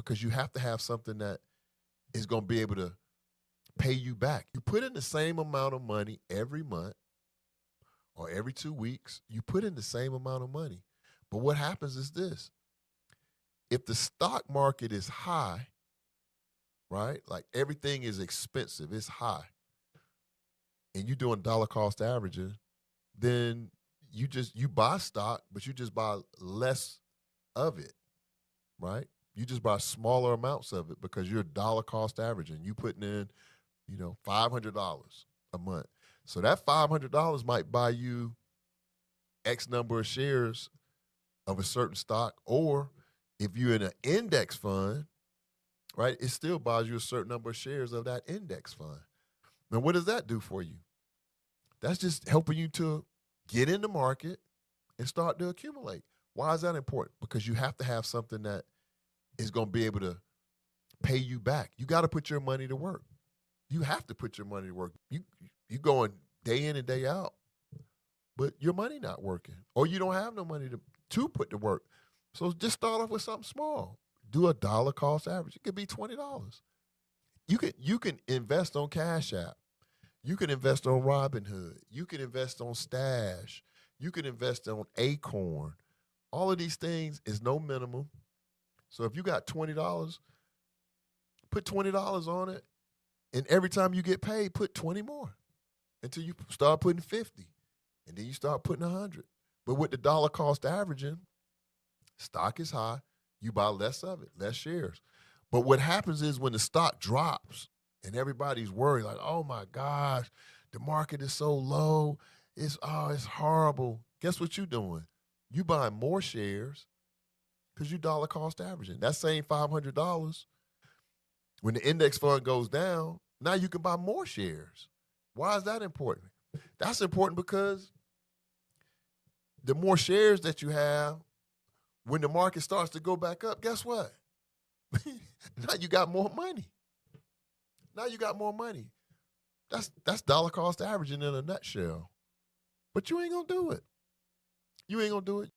because you have to have something that is going to be able to pay you back. You put in the same amount of money every month or every 2 weeks. You put in the same amount of money. But what happens is this. If the stock market is high, right? Like everything is expensive, it's high, and you're doing dollar cost averaging, then you buy stock, but you just buy less of it, right? You just buy smaller amounts of it because you're dollar cost averaging. You putting in, $500 a month. So that $500 might buy you X number of shares of a certain stock, or if you're in an index fund, right, it still buys you a certain number of shares of that index fund. Now, what does that do for you? That's just helping you to get in the market and start to accumulate. Why is that important? Because you have to have something that is going to be able to pay you back. You got to put your money to work. You have to put your money to work. You going day in and day out, but your money not working, or you don't have no money to put to work. So just start off with something small. Do a dollar cost average. It could be $20. You can invest on Cash App. You can invest on Robinhood. You can invest on Stash. You can invest on Acorn. All of these things is no minimum. So if you got $20, put $20 on it, and every time you get paid, put 20 more until you start putting 50, and then you start putting 100. But with the dollar cost averaging, stock is high, you buy less of it, less shares. But what happens is when the stock drops and everybody's worried, like, oh my gosh, the market is so low, it's horrible. Guess what you're doing? You buying more shares because you dollar cost averaging. That same $500, when the index fund goes down, now you can buy more shares. Why is that important? That's important because the more shares that you have, when the market starts to go back up, guess what? Now you got more money. Now you got more money. That's dollar cost averaging in a nutshell. But you ain't gonna do it. You ain't gonna do it.